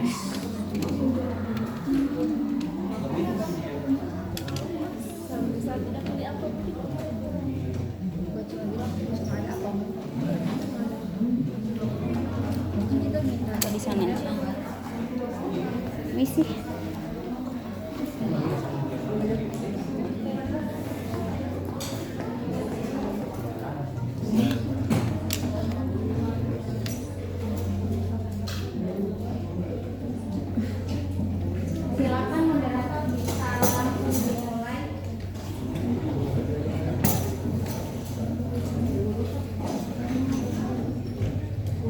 Di sana aja. Misi. Silakan moderator bisa langsung dimulai.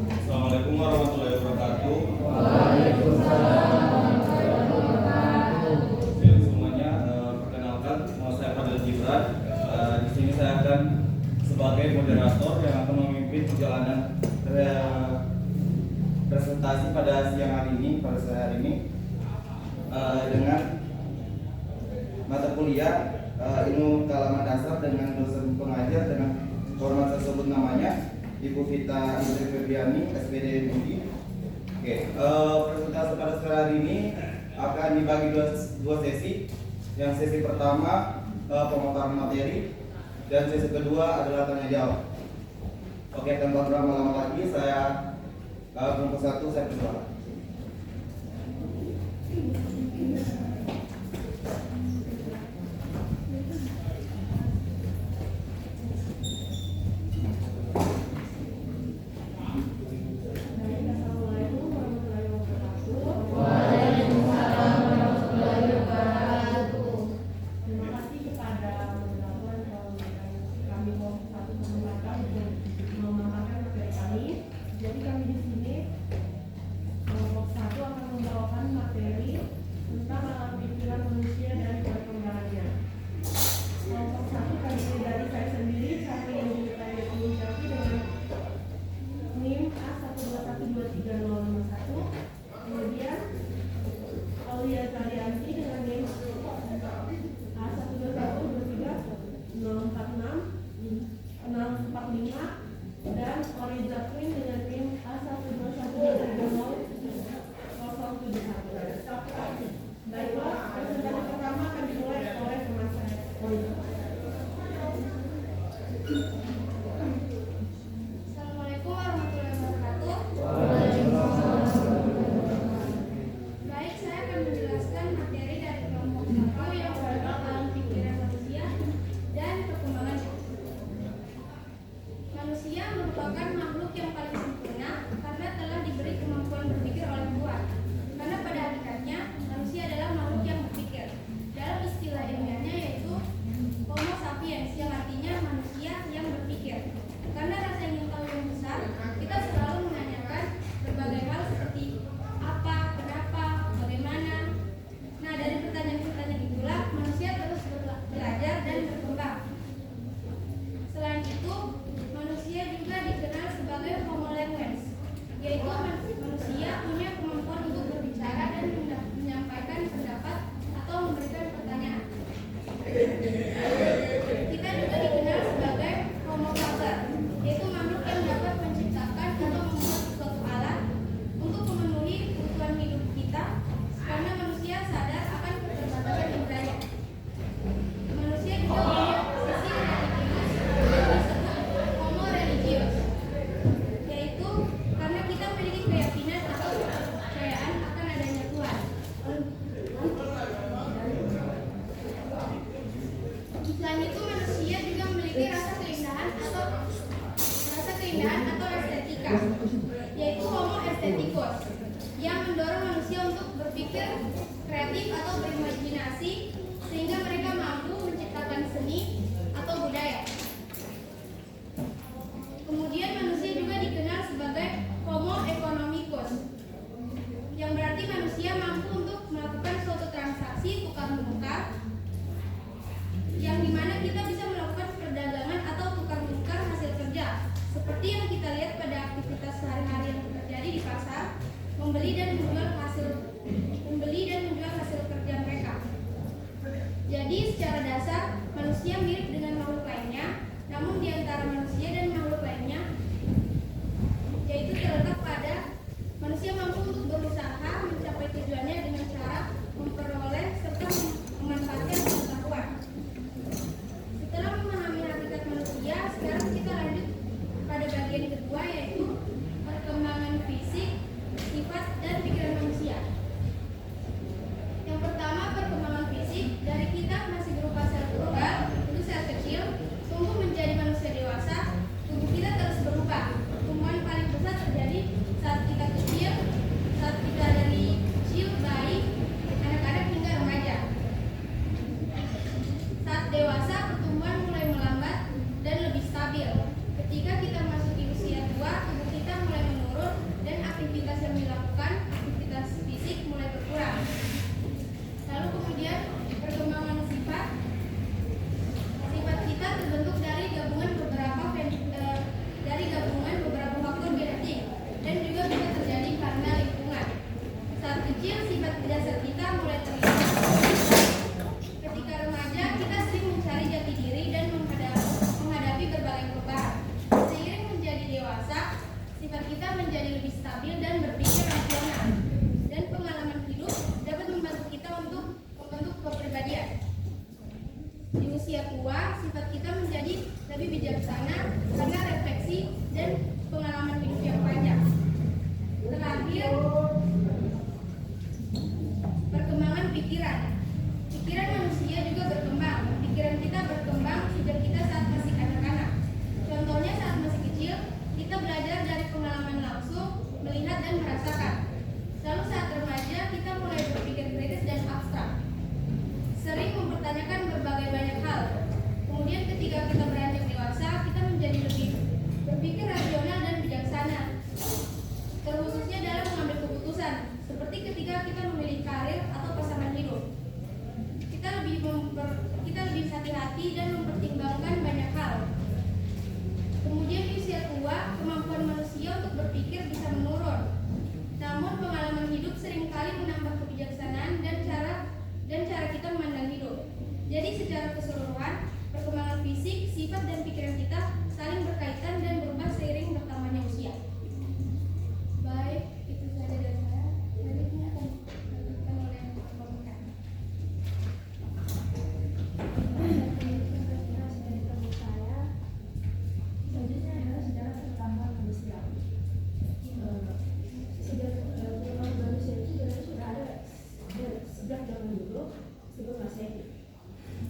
Assalamualaikum warahmatullahi wabarakatuh. Oke, semuanya perkenalkan, nama saya Fadil Gibran. Di sini saya akan sebagai moderator yang akan memimpin perjalanan presentasi pada siang hari ini, pada sore hari ini, dengan mata kuliah ilmu kealaman dasar dengan dosen pengajar dengan hormat saya sebut namanya Ibu Vita Indri Febriani, SPD MUI. Oke, presentasi pada sore hari ini akan dibagi dua sesi. Yang sesi pertama pemaparan materi dan sesi kedua adalah tanya jawab. Oke, tanpa berlama-lama lagi saya kelompok satu saya persilakan. Jadi kami di sini kelompok satu akan membawakan materi tentang alat pikiran manusia dan perkembangannya. Kelompok satu kali ini dari saya sendiri, saya yang saya inisiasi dengan NIM A121235051. Kemudian Aulia Tarianti dengan NIM A12123046645 dan Oriza Queen dengan NIM A1213007. Baiklah, presentasi pertama akan dimulai oleh teman saya, Oriza. Assalamualaikum warahmatullahi wabarakatuh. Baik, saya akan menjelaskan materi dari kelompok 1 yang berjudul alam pikiran manusia dan perkembangannya. Manusia merupakan makhluk yang paling sempurna karena telah diberi kemampuan berpikir oleh Tuhan. Karena pada hakikatnya manusia adalah makhluk yang berpikir. Dalam istilah ilmiahnya yaitu Homo sapiens, yang artinya manusia yang berpikir. Karena rasa ingin tahu yang besar, kita selalu menanyakan berbagai hal seperti apa, kenapa, bagaimana. Nah, dari pertanyaan-pertanyaan itulah manusia terus belajar dan berkembang. Selain itu, manusia juga dikenal sebagai Homo languens, yaitu manusia punya kemampuan untuk berbicara dan menyampaikan pendapat atau memberikan pertanyaan. Kita juga dikenal sebagai Homo faber, yaitu makhluk yang dapat menciptakan atau membuat suatu alat untuk memenuhi kebutuhan hidup kita, karena manusia sadar akan keterbatasan indera. Manusia juga punya sisi religius yang disebut Homo religius, yaitu karena kita memiliki keyakinan atau kepercayaan akan adanya Tuhan. Selain itu, manusia juga memiliki rasa keindahan atau estetika, yaitu Homo aestheticus, yang mendorong manusia untuk berpikir kreatif atau berimajinasi sehingga mereka mampu menciptakan seni atau budaya. Kemudian manusia juga dikenal sebagai Homo economicus, yang berarti manusia mampu untuk melakukan suatu transaksi tukar-menukar, yang dimana kita bisa melakukan perdagangan atau tukar-menukar hasil kerja, seperti yang kita lihat pada aktivitas sehari-hari yang terjadi di pasar, membeli dan menjual hasil kerja mereka. Jadi secara dasar manusia mirip dengan makhluk lainnya, namun di antara manusia dan makhluk lainnya yaitu terletak pada manusia mampu untuk berusaha mencapai tujuannya dengan cara memperoleh serta memanfaatkan pengetahuan. Setelah memahami hakikat manusia, sekarang kita lanjut pada bagian kedua, yaitu perkembangan fisik, sifat, dan pikiran manusia. Yang pertama, perkembangan fisik. Dari kita masih berupa sel tunggal, itu sel kecil, tumbuh menjadi manusia dewasa, tubuh kita terus berubah. Pertumbuhan paling besar terjadi saat kita kecil, saat kita dari kecil, bayi, anak-anak hingga remaja. Saat dewasa, pertumbuhan mulai melambat dan lebih stabil. Ketika kita masuki usia tua, tubuh kita mulai menurun dan aktivitas yang dilakukan, aktivitas fisik mulai berkurang. Lalu kemudian perkembangan sifat. Sifat kita terbentuk dari gabungan beberapa faktor genetik dan juga bisa terjadi karena lingkungan. Saat kecil, sifat dasar kita mulai terlihat. Ketika remaja, kita sering mencari jati diri dan menghadapi berbagai perubahan. Seiring menjadi dewasa, sifat kita menjadi lebih stabil dan berpikir rasional. Dan pengalaman hidup dapat membantu kita untuk membentuk kepribadian. Di usia tua, sifat kita menjadi lebih bijaksana karena refleksi dan pengalaman hidup yang panjang. Terakhir, perkembangan pikiran. Pikiran manusia juga berkembang. Pikiran kita berkembang sejak kita saat masih anak-anak. Contohnya saat masih kecil, kita belajar dari pengalaman langsung, melihat dan merasakan. Lalu saat remaja, kita mulai berpikir kritis dan abstrak, sering mempertanyakan berbagai banyak hal. Kemudian ketika kita beranjak dewasa, kita menjadi lebih berpikir rasional dan bijaksana, terkhususnya dalam mengambil keputusan, seperti ketika kita memilih karir atau pasangan hidup. Kita lebih hati-hati dan mempertimbangkan banyak hal. Kemudian di usia tua, kemampuan manusia untuk berpikir bisa menurun. Namun pengalaman hidup seringkali menambah kebijaksanaan dan cara kita memandang hidup. Jadi secara keseluruhan, perkembangan fisik, sifat, dan pikiran kita saling berkaitan dan berubah seiring bertambahnya usia. Baik, itu saja dari saya. Selanjutnya akan dilanjutkan oleh Bapak Bukan. Selanjutnya adalah sejarah perkembangan manusia. Sejarah perkembangan manusia itu sebenarnya sudah ada sejak zaman dulu sebelum Masehi.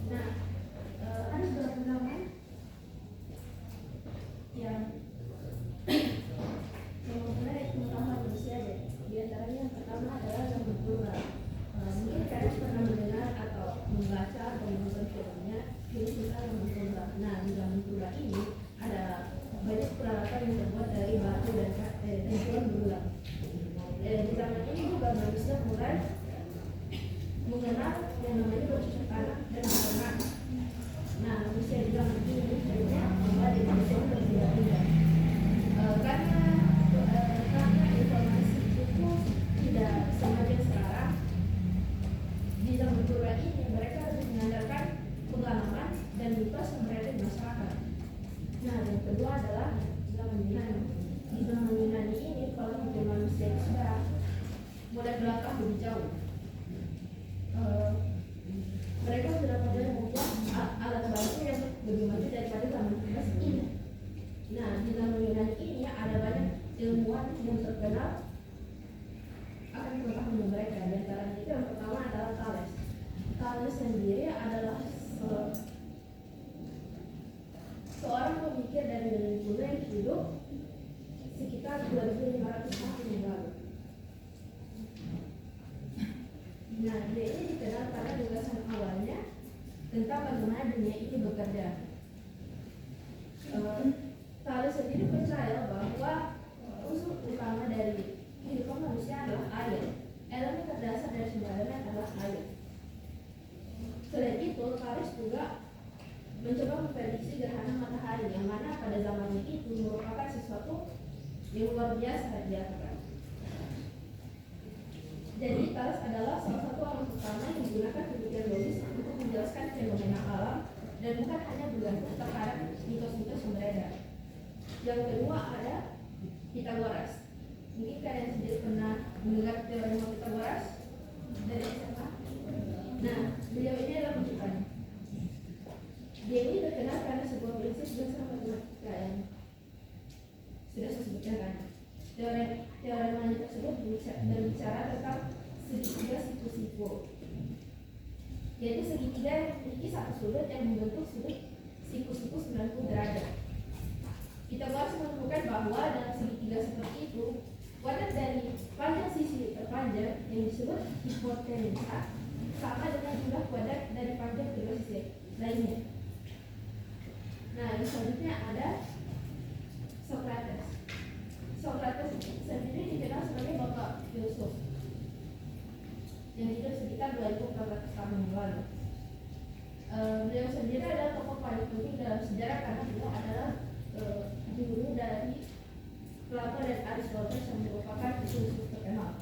Nah, ada beberapa nama yang memulai pengetahuan manusia. Di antaranya yang pertama adalah zaman purba. Mungkin kalian pernah mendengar atau membaca atau menonton filmnya tentang zaman purba. Nah, di zaman purba ini ada banyak peralatan yang terbuat dari batu dan tulang belulang. Di zaman ini juga manusia mulai mengenal yang namanya bercocok tanam dan beternak. Nah, manusia di zaman ini sebenarnya membuat manusia berbeda-beda. Karena informasi itu tidak semacam sekarang. Di zaman purba ini mereka lebih mengandalkan pengalaman dan mitos yang berada di masyarakat. Nah, yang kedua adalah zaman Yunani. Di zaman Yunani ini pola hidup manusia itu sudah mulai melangkah lebih jauh. Mereka sudah pada membuat alat bantu yang lebih maju daripada zaman purba ini. Nah, di zaman Yunani ini ada banyak ilmuwan yang terkenal akan pengetahuan mereka. Di antaranya itu yang pertama adalah Thales. Thales sendiri adalah seorang pemikir dari dunia kuno yang hidup sekitar 2500 tahun yang lalu. Nah, dia ini dikenal karena gagasan awalnya tentang bagaimana dunia ini bekerja. Thales sendiri percaya bahwa unsur utama dari kehidupan manusia adalah air. Elemen terdasar dari sumber elemen adalah air. Selain itu, Thales juga mencoba memprediksi gerhana matahari yang mana pada zamannya itu merupakan sesuatu yang luar biasa dilakukan. Jadi Thales adalah salah satu orang pertama yang menggunakan pemikiran logis untuk menjelaskan fenomena alam dan bukan hanya bergantung terhadap mitos-mitos yang beredar. Yang kedua ada Pythagoras. Mungkin kalian sendiri pernah mendengar teorema Pythagoras dari SMA? Nah, beliau ini adalah rujukannya. Dia ini terkenal karena sebuah prinsip dasar matematika yang sudah saya sebutkan kan. Teoremanya tersebut berbicara tentang segitiga siku-siku, yaitu segitiga yang memiliki satu sudut yang membentuk sudut siku-siku 90 derajat. Pythagoras menemukan bahwa dalam segitiga seperti itu, kuadrat dari panjang sisi terpanjang yang disebut hipotenusa sama dengan jumlah kuadrat dari panjang kedua sisi lainnya. Nah, selanjutnya ada Socrates. Socrates sendiri dikenal sebagai bapak filsuf yang hidup sekitar 2400 tahun yang lalu. Beliau sendiri adalah tokoh paling penting dalam sejarah karena beliau adalah guru dari Plato dan Aristoteles yang merupakan filsuf terkenal.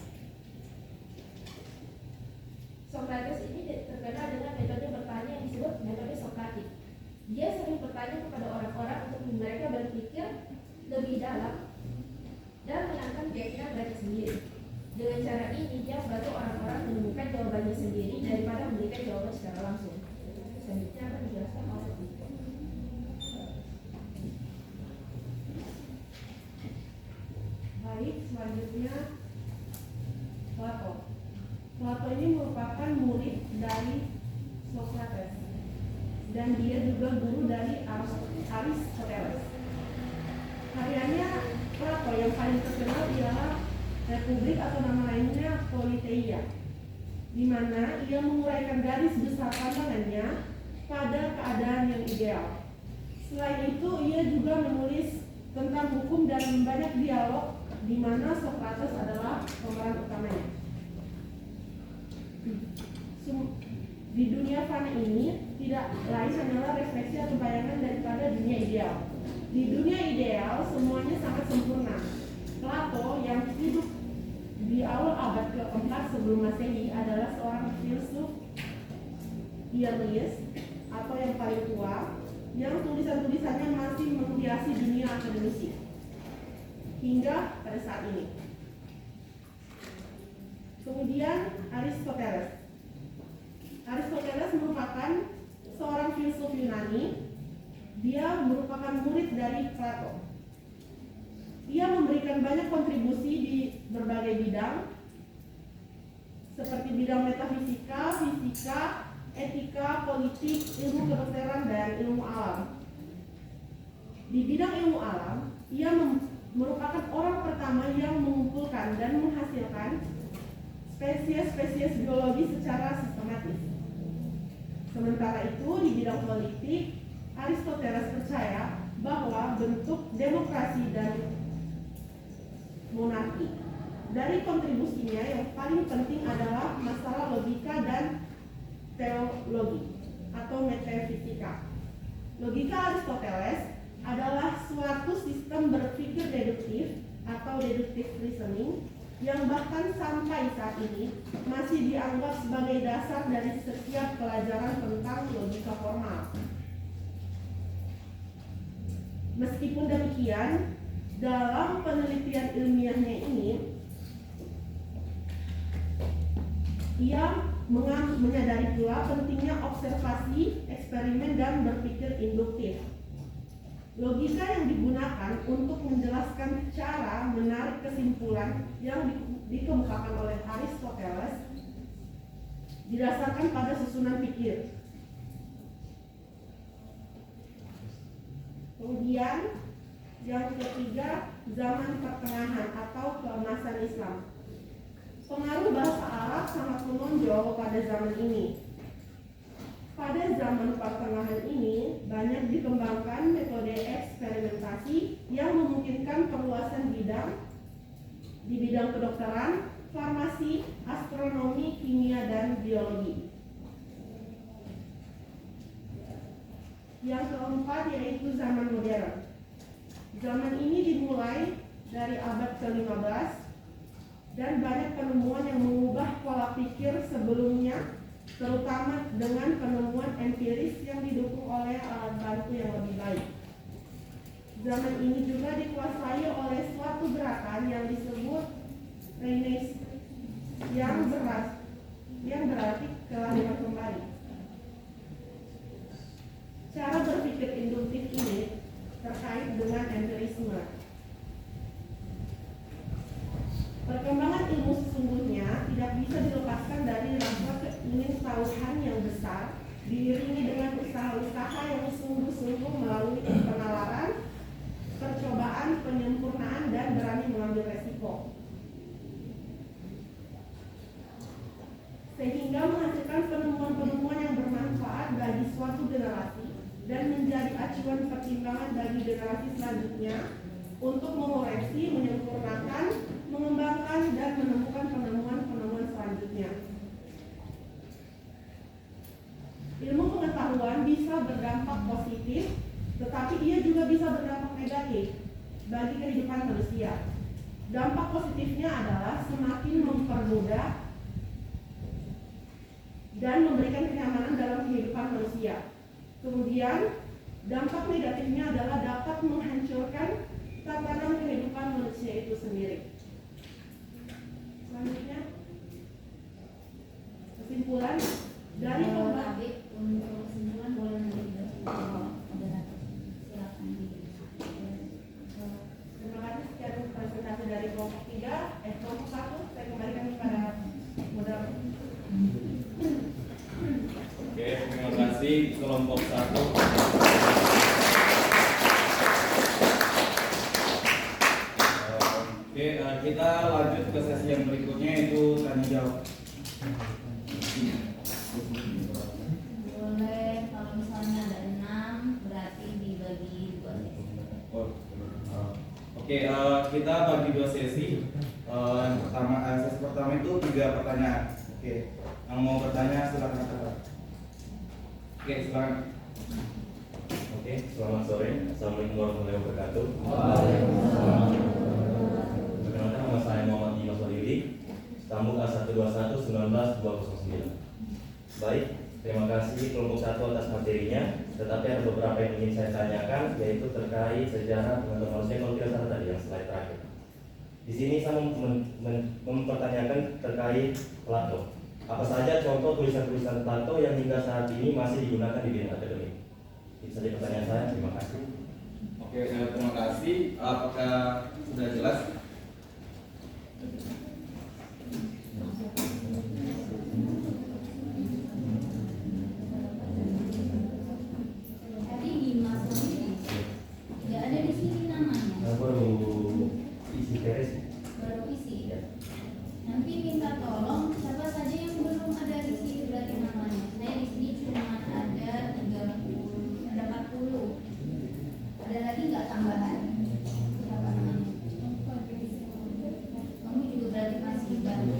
Socrates ini terkenal dengan metode bertanya yang disebut metode Sokratik. Dia sering bertanya kepada orang-orang untuk mereka berpikir lebih dalam dan menantang keyakinan mereka sendiri. Dengan cara ini dia membantu orang-orang menemukan jawabannya sendiri daripada memberikan jawaban secara langsung. Selanjutnya akan dijelaskan oleh Tito. Baik, selanjutnya Plato. Plato ini merupakan murid dari Socrates dan dia juga guru dari Aristoteles. Karyanya Plato yang paling terkenal ialah Republik atau nama lainnya Politeia, di mana ia menguraikan garis besar pandangannya pada keadaan yang ideal. Selain itu, ia juga menulis tentang hukum dan banyak dialog di mana Socrates adalah pemeran utamanya. Di dunia fana ini tidak lain hanyalah refleksi atau bayangan daripada dunia ideal. Di dunia ideal semuanya sangat sempurna. Plato yang hidup di awal abad ke-4 sebelum Masehi adalah seorang filsuf Ilias atau yang paling tua, yang tulisan-tulisannya masih menghiasi dunia akademisi hingga pada saat ini. Kemudian Aristoteles. Aristoteles merupakan seorang filsuf Yunani. Dia merupakan murid dari Plato. Ia memberikan banyak kontribusi di berbagai bidang, seperti bidang metafisika, fisika, etika, politik, ilmu kedokteran, dan ilmu alam. Di bidang ilmu alam, ia merupakan orang pertama yang mengumpulkan dan menghasilkan spesies-spesies biologi secara sistematis. Sementara itu, di bidang politik, Aristoteles percaya bahwa bentuk demokrasi dan monarki. Dari kontribusinya yang paling penting adalah masalah logika dan teologi atau metafisika. Logika Aristoteles adalah suatu sistem berpikir deduktif atau deductive reasoning yang bahkan sampai saat ini masih dianggap sebagai dasar dari setiap pelajaran tentang logika formal. Meskipun demikian, dalam penelitian ilmiahnya ini, ia menyadari pula pentingnya observasi, eksperimen, dan berpikir induktif. Logika yang digunakan untuk menjelaskan cara menarik kesimpulan yang dikemukakan oleh Aristoteles didasarkan pada susunan pikir. Kemudian yang ketiga, zaman pertengahan atau keemasan Islam. Pengaruh bahasa Arab sangat menonjol pada zaman ini. Pada zaman pertengahan ini banyak dikembangkan metode eksperimentasi yang memungkinkan perluasan bidang di bidang kedokteran, farmasi, astronomi, kimia, dan biologi. Yang keempat yaitu zaman modern. Zaman ini dimulai dari abad ke-15 dan banyak penemuan yang mengubah pola pikir sebelumnya, terutama dengan penemuan empiris yang didukung oleh alat bantu yang lebih baik. Zaman ini juga dikuasai oleh suatu gerakan yang disebut kewirausahaan yang besar, diiringi dengan usaha-usaha yang sungguh-sungguh melalui penalaran, percobaan, penyempurnaan, dan berani mengambil resiko, sehingga menghasilkan penemuan-penemuan yang bermanfaat bagi suatu generasi dan menjadi acuan pertimbangan bagi generasi selanjutnya untuk mengoreksi, menyempurnakan, mengembangkan, dan menemukan penemuan-penemuan selanjutnya. Ilmu pengetahuan bisa berdampak positif, tetapi ia juga bisa berdampak negatif bagi kehidupan manusia. Dampak positifnya adalah semakin mempermudah dan memberikan kenyamanan dalam kehidupan manusia. Kemudian, dampak negatifnya adalah dapat menghancurkan tatanan kehidupan manusia itu sendiri. Selanjutnya, kesimpulan dari untuk kesimpulan boleh nanti silakan. Terima kasih sekian presentasi dari kelompok 3, kelompok 1, saya kembalikan kepada modal. Oke, terima kasih kelompok 1. Oke, kita lanjut ke sesi yang berikutnya, yaitu tanya jawab. Boleh, kalau misalnya ada 6 berarti dibagi 2 sesi. Oke, kita bagi 2 sesi. Sesi pertama itu 3 pertanyaan. Oke, yang mau bertanya silakan katakan. Oke, silakan. Oke, selamat sore. Assalamualaikum warahmatullahi wabarakatuh. Perkenalkan, nama saya Muhammad Dimas Walili, Stambuk A121-19209. Baik, terima kasih kelompok 1 atas materinya. Tetapi ada beberapa yang ingin saya tanyakan, yaitu terkait sejarah pengetahuan manusia kalau tidak salah tadi yang slide terakhir. Di sini saya mempertanyakan terkait Plato. Apa saja contoh tulisan-tulisan Plato yang hingga saat ini masih digunakan di bidang akademik? Itu saja pertanyaan saya. Terima kasih. Oke, terima kasih. Apakah sudah jelas? Tadi Dimas sendiri tidak ada di sini namanya. Baru isi teres. Baru isi. Nanti minta tolong siapa saja yang belum ada di sini berarti namanya. Saya di sini cuma ada 30, ada 40. Ada lagi nggak tambahan? Siapa namanya? Kamu juga berarti masih baru.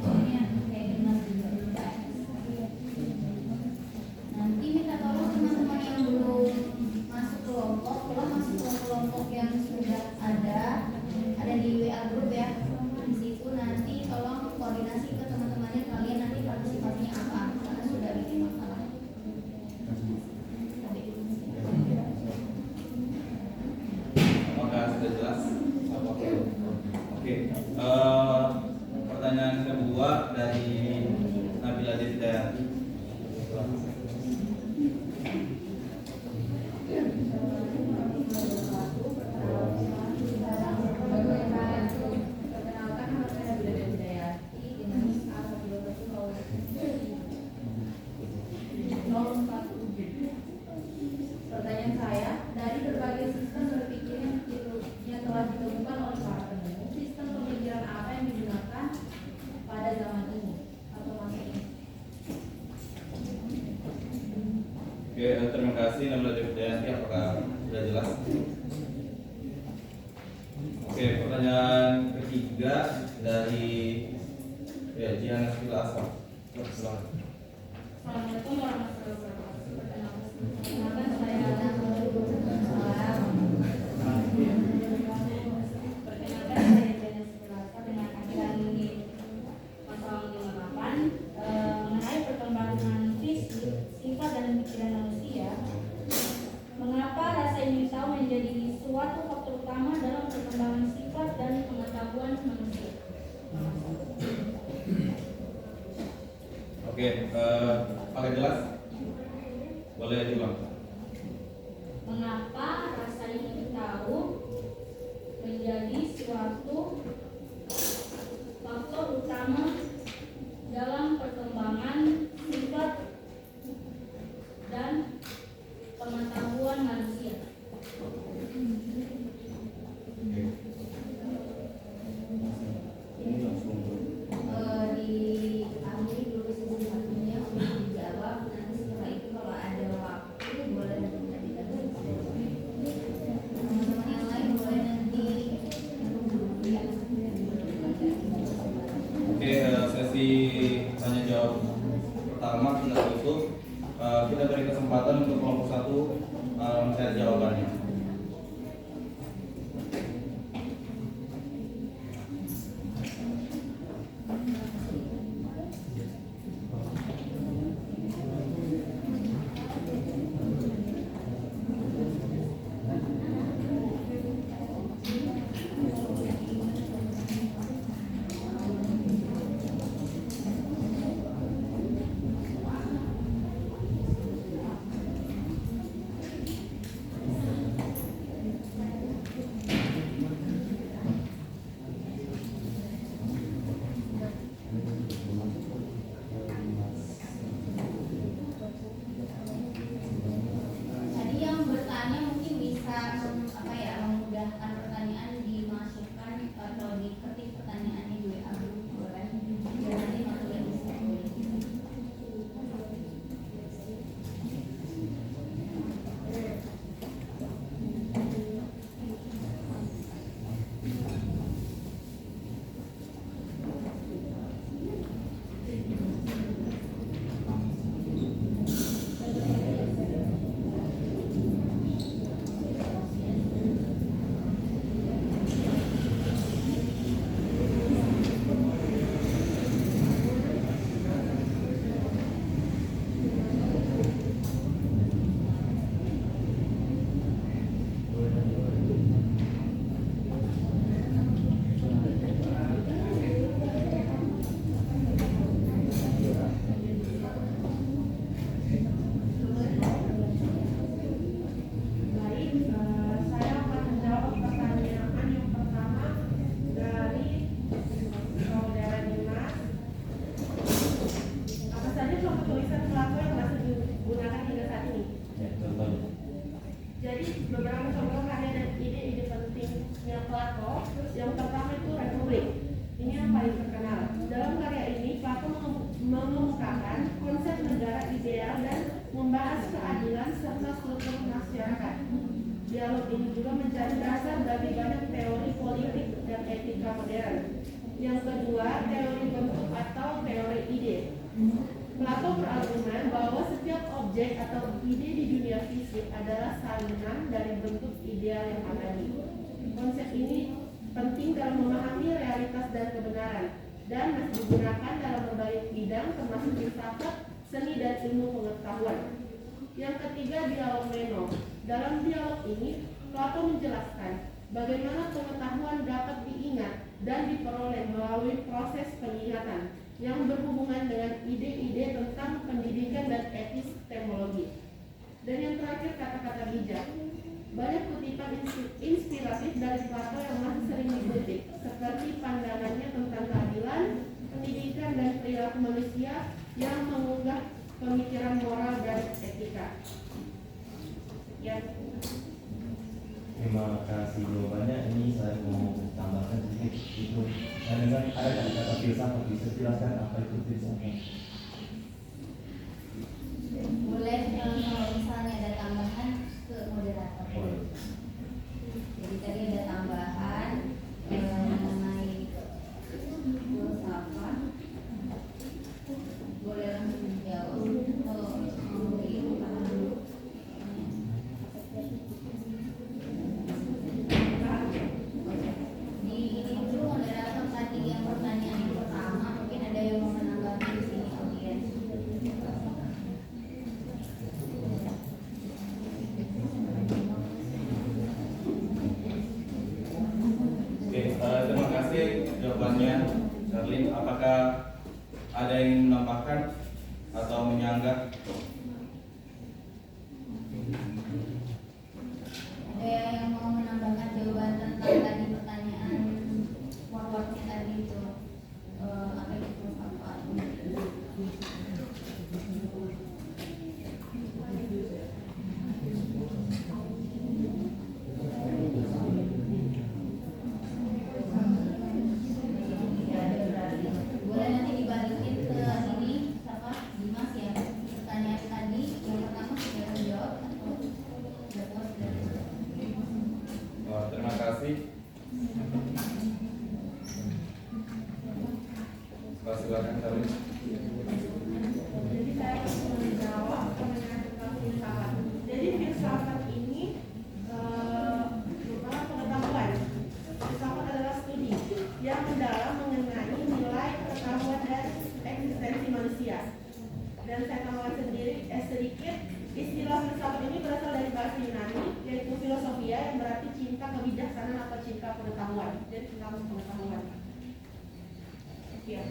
Soalnya kayak Dimas juga belum ada. Nanti minta tolong teman-teman yang belum masuk kelompok, tolong masuk ke kelompok yang sudah ada di WA group ya. Di situ nanti tolong koordinasi ke teman-temannya kalian nanti partisipasinya apa, karena sudah bikin masalah. Apakah sudah jelas? Oke. Pertanyaan kedua dari Nabila Devidayanti. Perkenalkan, nama saya Nabila Hidayati, dinamis A121-04. Pertanyaan saya, dari berbagai sistem berpikir yang telah ditemukan oleh para penemu, sistem pemikiran apa yang digunakan pada zaman ini atau masa ini? Oke, terima kasih Nabila Devidayanti. Apakah sudah jelas? Oke, pertanyaan ketiga dari Jiana Sila Asam. Silakan. Assalamualaikum warahmatullahi wabarakatuh. Perkenalkan, saya Perkenalkan, saya Jana Sirasa dengan akhiran ini pasal 58 mengenai perkembangan sifat dan pikiran manusia. Mengapa rasa ingin tahu menjadi suatu faktor utama dalam perkembangan sifat dan pengetahuan manusia? Oke, apakah jelas? Boleh diulang. Mengapa rasa ingin tahu menjadi suatu faktor utama dalam perkembangan sesi tanya jawab pertama kita tutup. Kita beri kesempatan untuk kelompok 1 mencari jawabannya. Tadi yang bertanya mungkin bisa memudahkan pertanyaan dimasukkan atau diketik pertanyaannya di WA group boleh. Biar nanti masukin di situ. Baik, saya akan menjawab pertanyaan yang pertama dari saudara Dimas. Apa saja contoh tulisan pelaku yang masih digunakan hingga saat ini? Ya, contohnya. Jadi beberapa contoh karya dan ide-ide pentingnya Plato. Yang pertama itu Republik. Ini yang paling terkenal. Dalam karya ini Plato mengemukakan konsep negara ideal dan membahas keadilan serta struktur masyarakat. Dialog ini juga menjadi dasar bagi banyak teori politik dan etika modern. Yang kedua, teori bentuk atau teori ide. Plato berargumen bahwa setiap objek atau ide di dunia fisik adalah salinan dari bentuk ideal yang abadi. Konsep ini penting dalam memahami realitas dan kebenaran dan masih digunakan dalam berbagai bidang termasuk filsafat, seni dan ilmu pengetahuan. Yang ketiga, dialog Meno. Dalam dialog ini, Plato menjelaskan bagaimana pengetahuan dapat diingat dan diperoleh melalui proses pengingatan yang berhubungan dengan ide-ide tentang pendidikan dan epistemologi. Dan yang terakhir, kata-kata bijak. Banyak kutipan inspiratif dari Plato yang masih sering dikutip, seperti pandangannya tentang keadilan, pendidikan dan perilaku manusia yang mengunggah pemikiran moral dan etika. Ya. Terima kasih jawabannya. Ini saya mau tambahkan sedikit itu. Saya dengar ada kata-kata filsafat. Bisa jelaskan apa itu filsafat? Boleh kalau misalnya ada tambahan ke moderator. Boleh. Jadi tadi ada tambahan mengenai filsafat. Boleh langsung dijawab. Di ini dulu moderator tadi yang pertanyaan yang pertama mungkin ada yang mau menanggapi di sini audiens. Oke, terima kasih jawabannya, Charlene. Apakah ada yang menambahkan atau menyanggah? Ada yang mau menambahkan jawaban tentang tadi pertanyaan forwardnya tadi itu apa itu apa? Boleh nanti dibalikin ke sini, siapa? Dimas ya. Pertanyaan tadi yang pertama sudah dijawab atau sudah puas dari Silakan Karolin. Jadi saya akan menjawab pertanyaan tentang filsafat. Jadi filsafat ini merupakan pengetahuan. Filsafat adalah studi yang mendalam mengenai nilai pengetahuan dan eksistensi manusia. Dan saya tambahkan sedikit, istilah filsafat ini berasal dari bahasa Yunani, yaitu filosofia, yang berarti cinta kebijaksanaan atau cinta pengetahuan. Jadi cinta pengetahuan. Ya.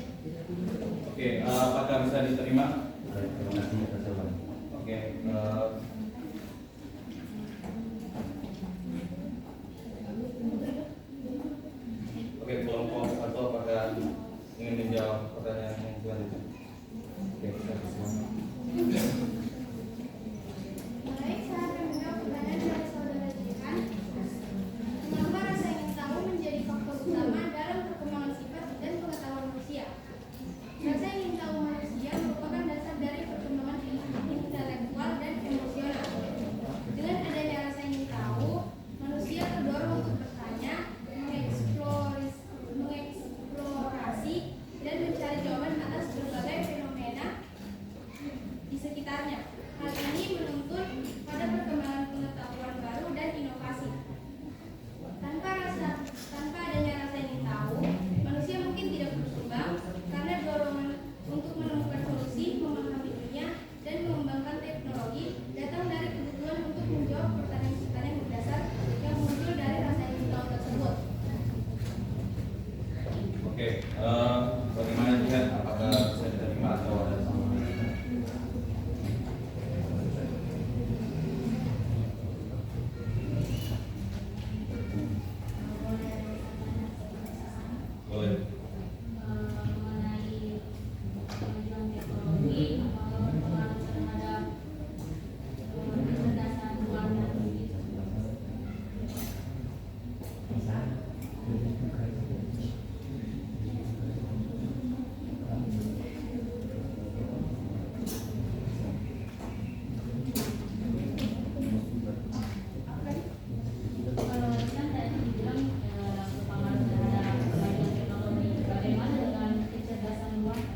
Oke, apakah bisa diterima? Terima kasih atas jawaban. Oke, oke, kelompok satu apakah ingin menjawab pertanyaan yang selanjutnya? Oke, silakan. Baik, saya akan menjawab pertanyaan dari saudara Jihan. Mengapa rasa ingin tahu menjadi faktor utama dalam perkembangan sifat dan pengetahuan manusia? Rasa ingin tahu manusia merupakan dasar dari perkembangan intelektual dan emosional. Dengan adanya rasa ingin tahu, manusia terdorong untuk bertanya, mengeksplorasi, dan mencari jawaban atas berbagai fenomena di sekitarnya. Hal ini menuntun pada perkembangan pengetahuan baru dan inovasi. Tanpa adanya rasa ingin tahu, manusia mungkin tidak berkembang karena dorongan untuk menemukan solusi, memahami dunia, dan mengembangkan teknologi datang dari kebutuhan untuk menjawab pertanyaan-pertanyaan mendasar yang muncul dari rasa ingin tahu tersebut. Oke, bagaimana Jihan? Apakah bisa diterima atau ada tambahan? Boleh. Mengenai kemajuan teknologi atau pengaruh terhadap kecerdasan buatan gitu. Kan tadi dibilang berpengaruh terhadap kemajuan teknologi. Bagaimana dengan kecerdasan buatan?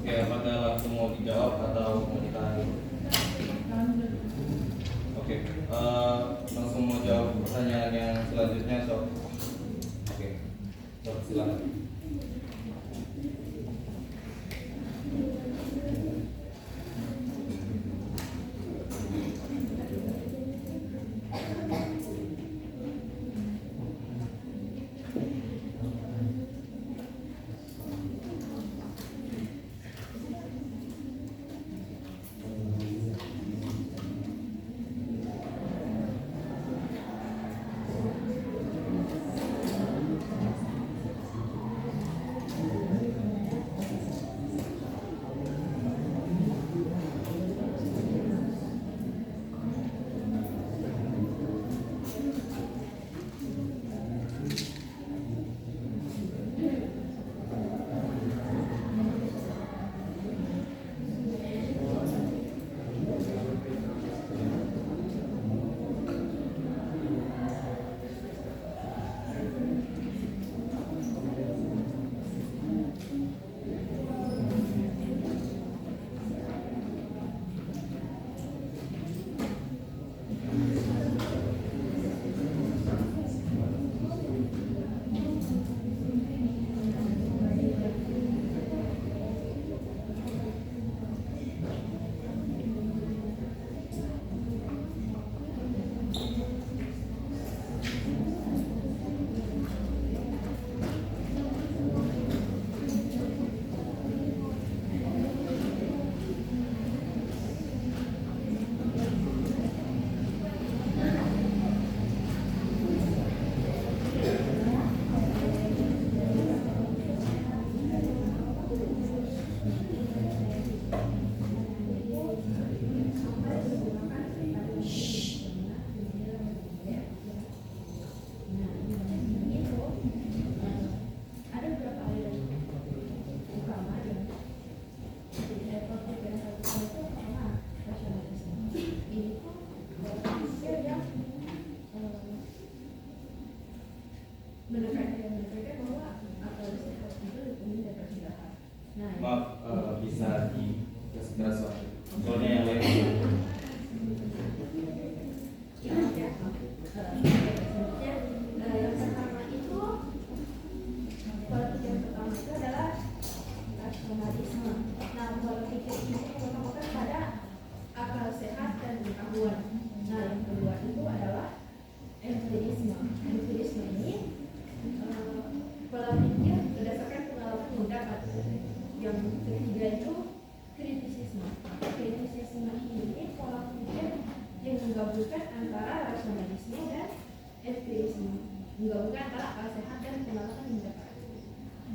Oke, apakah langsung mau dijawab atau mau ditahan? Oke, langsung mau jawab pertanyaan yang selanjutnya, Sob. Oke, Sob, silakan. segera suatu. Soalnya yang lain. Yang pertama itu pola pikir yang pertama itu adalah rasionalisme. Nah, pola pikir ini merupakan pada akal sehat dan pengetahuan. Nah, yang kedua itu adalah empirisme. Empirisme ini pola pikir berdasarkan pengalaman yang dapat. Yang ketiga itu kritisisme. Kritisisme ini pola pikir yang menggabungkan antara rasionalisme dan empirisme, menggabungkan antara akal sehat dan pengalaman yang dapat.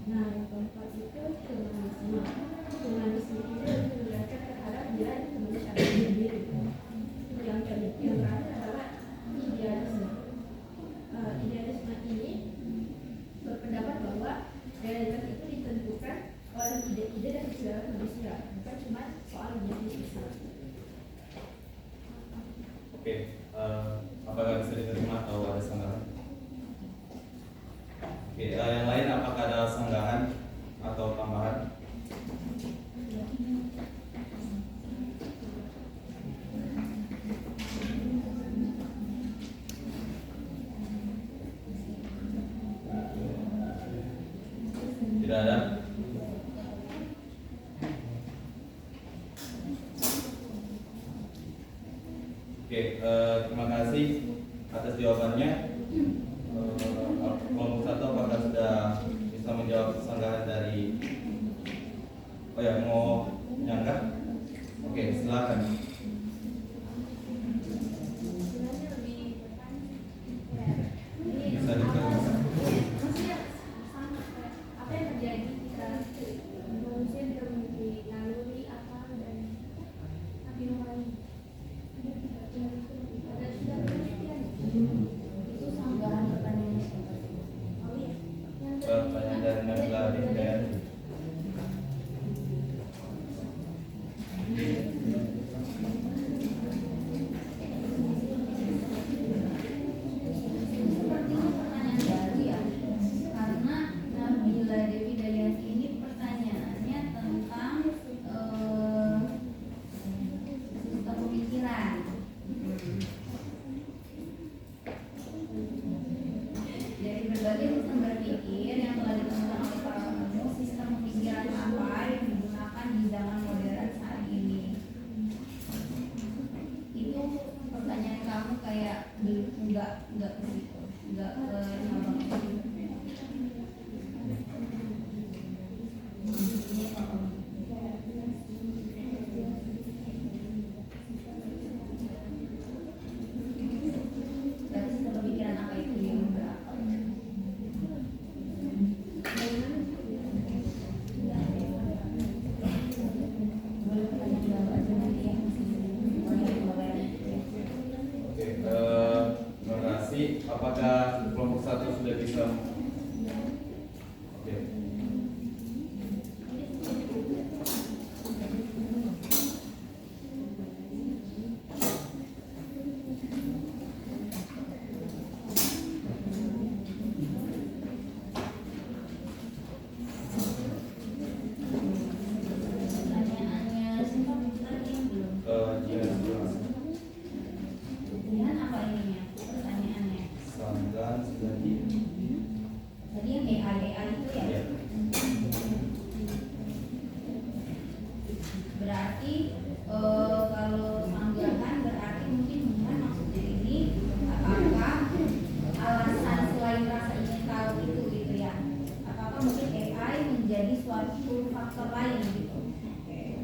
Nah, yang keempat itu humanisme. Humanisme ini lebih menjelaskan terhadap nilai kemanusiaan sendiri. Yang terakhir adalah idealisme. Idealisme ini berpendapat bahwa realitas itu ditentukan oleh ide-ide dan perilaku manusia, bukan cuma soal bisnis. Oke, apakah bisa diterima atau ada sanggahan? Oke, yang lain apakah ada sanggahan atau tambahan? Tidak ada. Oke, terima kasih atas jawabannya. Kelompok satu apakah sudah bisa menjawab sanggahan dari mau menyanggah? Oke, silakan. Bisa diteruskan. Maksudnya sama kayak apa yang terjadi jika manusia tidak memiliki naluri akal dan hati nurani. Ada sudah penelitian. Itu sanggahan pertanyaan. Oh iya. Yang Pertanyaan dari Nabila Hidayat. Sepertinya pertanyaan baru ya, karena Nabila Dewi Dayanti ini pertanyaannya tentang sistem pemikiran. Dari berbagai sistem berpikir yang telah ditemukan oleh para penemu, sistem pemikiran apa yang digunakan di zaman modern saat ini? Itu pertanyaan kamu kayak enggak ke situ, enggak ke abang. Berarti sistem pemikiran apa itu yang berapa? Boleh pertanyaan baru aja nanti ya. Oke, terima kasih. Apakah kelompok satu sudah bisa? Oke. Pertanyaannya siapa tadi yang belum? Kemudian apa ininya? Pertanyaannya. Sanggahan sudah di. Tadi yang AI itu ya. Ya. Berarti kalau sanggahan berarti mungkin maksudnya ini apakah alasan selain rasa ingin tahu itu gitu ya? Apakah mungkin AI menjadi suatu faktor lain gitu? Oke.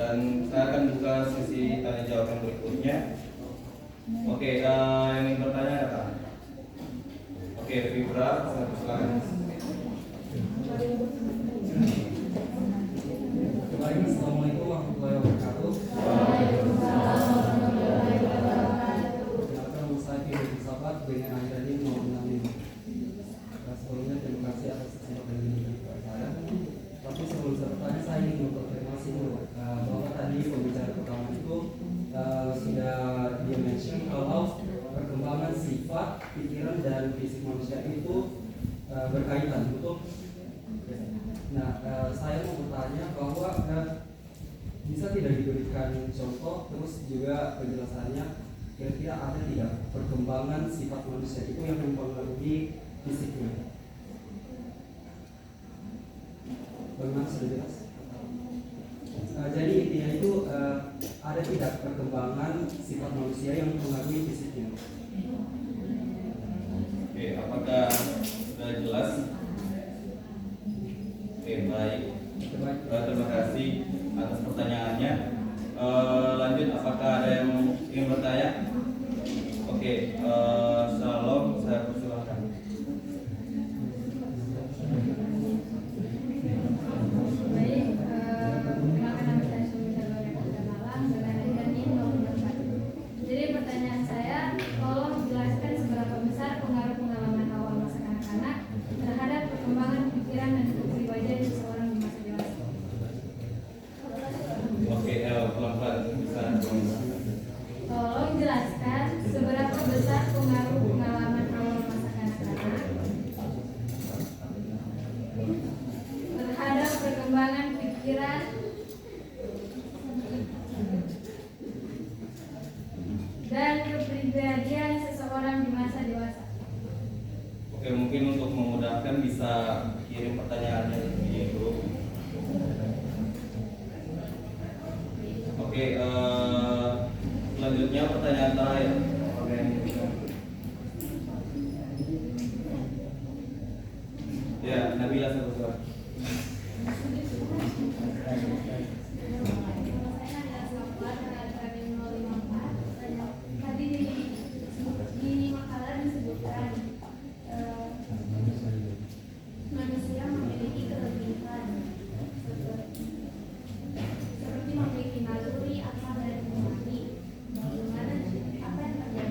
Dan saya akan buka sesi tanya jawab yang berikutnya. Oke, yang ingin bertanya ada? Oke, Fibra, saya persilakan. Baik, assalamualaikum warahmatullahi wabarakatuh. Perkenalkan saya Fibra Sahabat dengan akhir ini mau mengambil. Sebelumnya terima kasih atas kesempatan ini kepada saya. Tapi sebelum saya bertanya, saya ingin mengkonfirmasi dulu bahwa tadi pembicara pertama itu sudah dia mention kalau perkembangan sifat, pikiran dan fisik manusia itu berkaitan, betul? Nah, saya mau bertanya bahwa bisa tidak diberikan contoh terus juga penjelasannya kira-kira ada tidak perkembangan sifat manusia itu yang mempengaruhi fisiknya? Bagaimana sudah jelas? Jadi intinya itu ada tidak perkembangan sifat manusia yang mempengaruhi fisiknya? Oke, apakah sudah jelas? Oke, baik. Terima kasih atas pertanyaannya. Lanjut, apakah ada yang ingin bertanya? Oke, Shalom, saya persilahkan. Baik, perkenalkan nama saya Sumita Gloria Malang dengan NIM nomor 4. Jadi pertanyaan saya, tolong jelaskan seberapa besar pengaruh pengalaman awal masa kanak-kanak terhadap perkembangan pikiran dan kepribadian seseorang di masa dewasa. Oke, pelan-pelan bisa. Tolong jelaskan seberapa besar pengaruh pengalaman awal masa kanak-kanak terhadap perkembangan pikiran dan kepribadian seseorang di masa dewasa. Oke, mungkin untuk memudahkan bisa kirim pertanyaannya di grup. Oke, selanjutnya pertanyaan terakhir. Oke. Ya, Nabila satu. Tadi di makalah disebutkan manusia memiliki kelebihan seperti memiliki naluri, akal dan hati. Bagaimana apa yang terjadi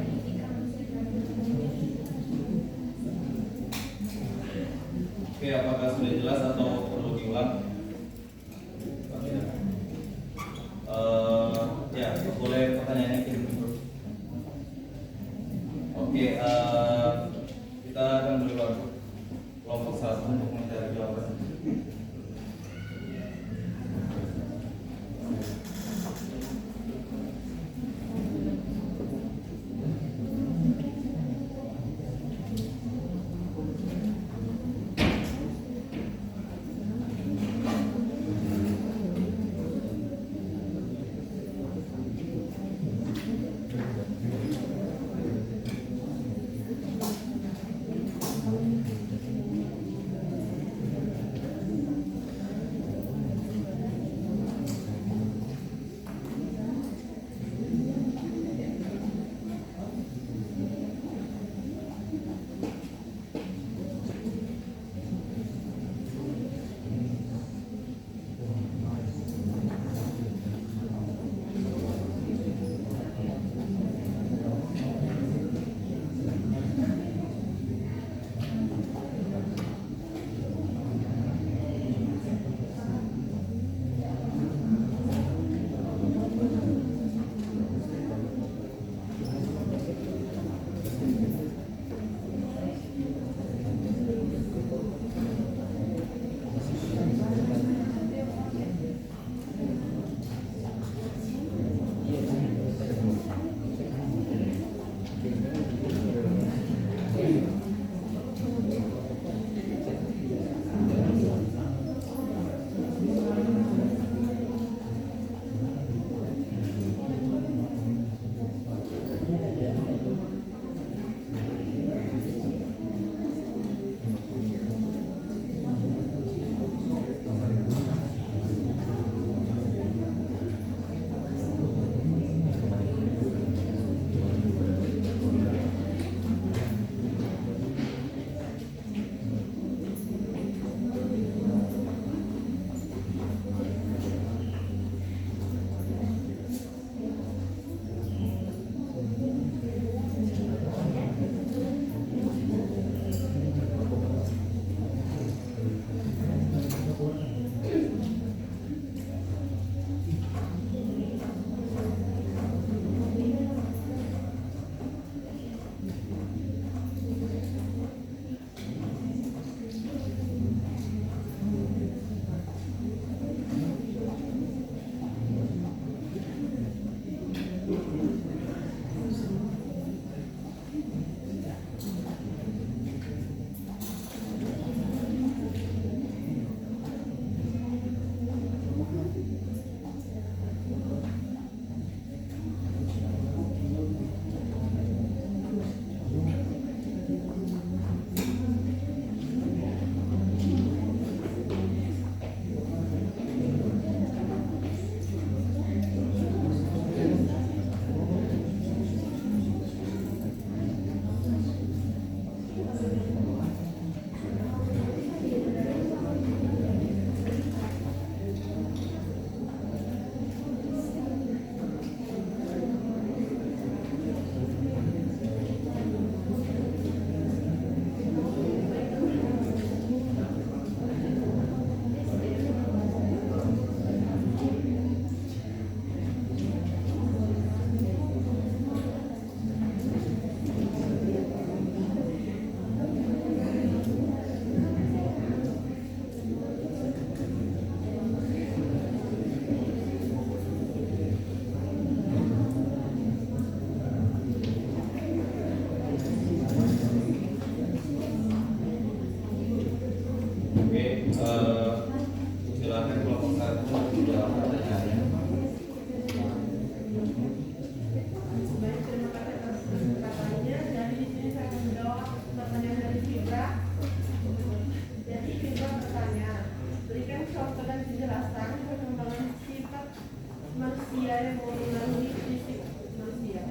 manusia yang melalui fisik manusia.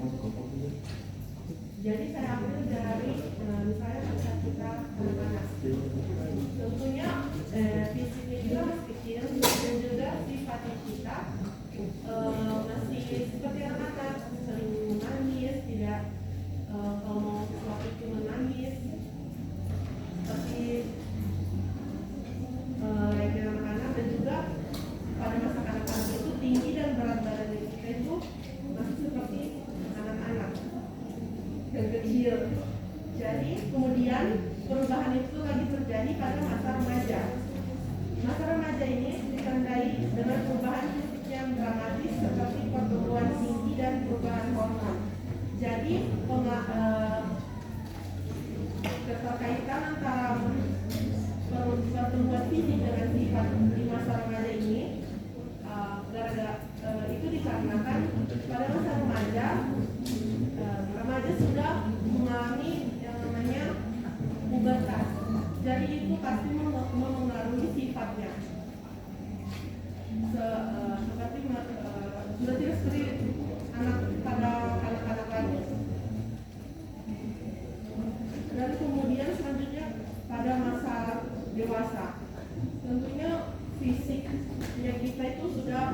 Jadi saya ambil dari misalnya masa kita anak-anak. Tentunya fisiknya juga masih kecil dan juga sifatnya kita masih seperti anak-anak, sering menangis, tidak kalau mau sesuatu itu menangis, seperti layaknya anak-anak, dan juga pada masa kanak-kanak itu tinggi dan berat badan kita itu masih seperti anak-anak dan kecil. Jadi kemudian perubahan itu lagi terjadi pada masa remaja. Masa remaja ini ditandai dengan perubahan fisik yang dramatis seperti pertumbuhan tinggi dan perubahan hormon. Jadi keterkaitan antara pertumbuhan fisik dengan sifat di masa remaja ini itu dikarenakan pada masa remaja sudah mengalami yang namanya pubertas. Jadi itu pasti mempengaruhi sifatnya. Seperti sudah tidak seperti pada anak-anak lagi. Dan kemudian selanjutnya pada masa dewasa, tentunya fisiknya kita itu sudah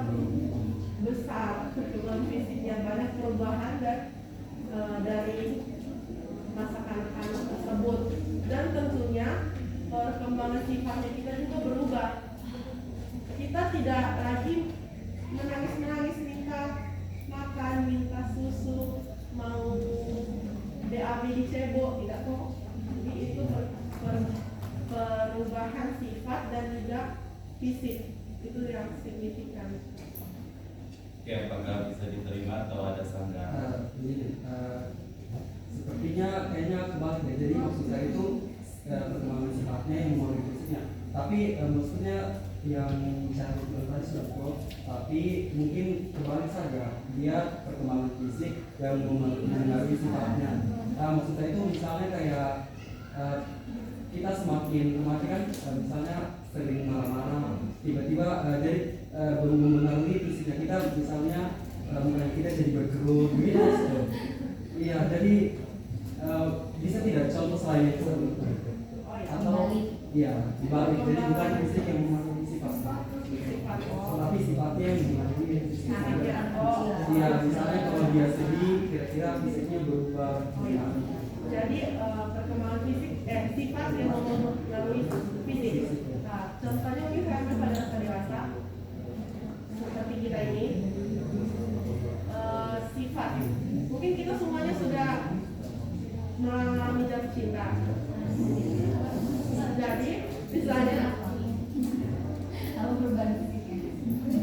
besar, perkembangan fisiknya banyak perubahan dan dari masa kanak-kanak tersebut, dan tentunya perkembangan sifatnya kita juga berubah. Kita tidak lagi menangis-menangis minta makan, minta susu, mau BAB dicebok, tidak kok. Jadi itu perubahan sifat dan juga fisik, itu yang signifikan. Oke, apakah bisa diterima atau ada sanggahan? Sepertinya kayaknya kebalik ya. Jadi maksud saya itu perkembangan sifatnya yang mempengaruhi fisiknya. Tapi maksudnya yang saya bilang tadi sudah betul, tapi mungkin kebalik saja. Dia perkembangan fisik yang mempengaruhi sifatnya. Maksud saya itu misalnya kayak kita semakin remaja kan, misalnya sering marah-marah, tiba-tiba jadi mempengaruhi fisiknya kita, misalnya mukanya kita jadi berkerut gitu. Iya, jadi bisa tidak contoh selain itu atau iya dibalik, jadi bukan fisik yang mempengaruhi sifat, tapi sifatnya yang mempengaruhi fisik. Iya, misalnya kalau dia sedih, kira-kira fisiknya berubah. Jadi perkembangan fisik, sifat yang mempengaruhi fisik. Nah, contohnya mungkin saya ambil pada masa dewasa, seperti kita ini, sifat. Mungkin kita semuanya sudah mengalami jatuh cinta. Jadi, misalnya,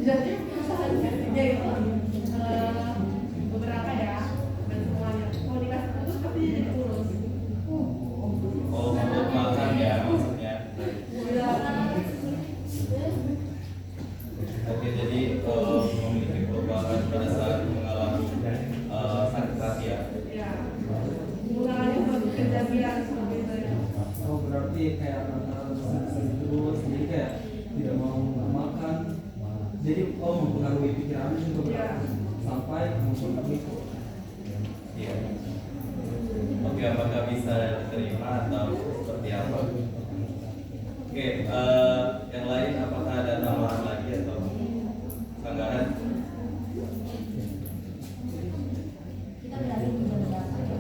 jadi perusahaan fisiknya itu beberapa ya, dan semuanya. Kalau dikasih putus pasti jadi kurus. Oh, untuk makan ya maksudnya. Oke, jadi memiliki perubahan pada saat mengalami sakit hati ya. Ya, mengalami suatu kejadian seperti itu. Oh, berarti kayak terus, jadi kayak tidak mau makan. Jadi mempengaruhi pikiran juga sampai mempengaruhi. Iya. Oke, apakah bisa diterima atau seperti apa? Oke, yang lain apakah ada tambahan lagi atau sanggahan? Kita beralih ke beberapa ya.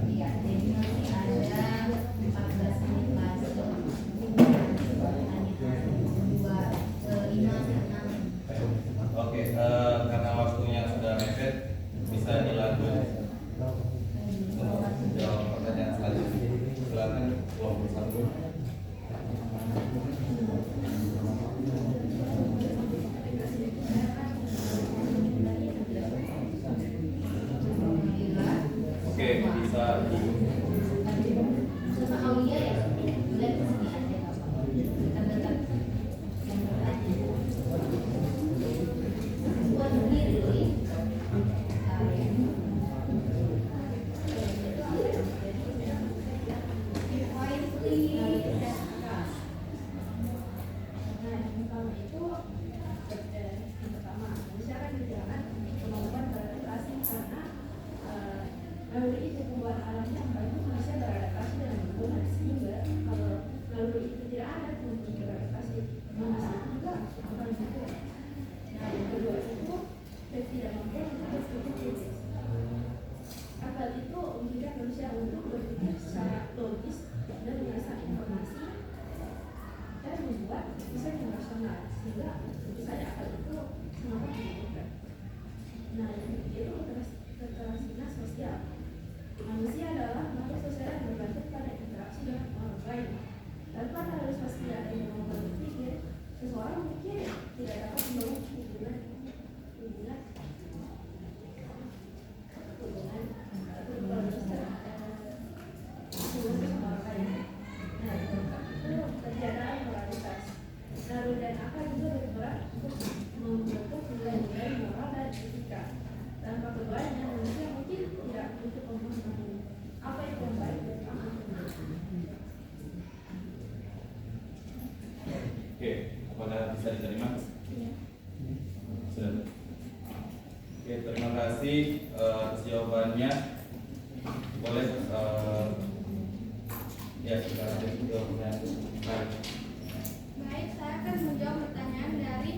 Iya, jadi masih ada 14 menit lagi. Oke, karena waktunya sudah mepet, bisa dilanjut untuk jawab pertanyaan selanjutnya. Silakan kelompok 1. kegiatan moralitas. Lalu dan apa juga berperan untuk membentuk nilai-nilai moral dan etika. Tanpa keduanya manusia mungkin tidak untuk memahami apa itu yang baik dan apa yang benar. Oke, apakah bisa diterima? Sudah. Oke, terima kasih atas jawabannya. Boleh ya kita lanjut ke pertanyaan. Baik. Baik, saya akan menjawab pertanyaan dari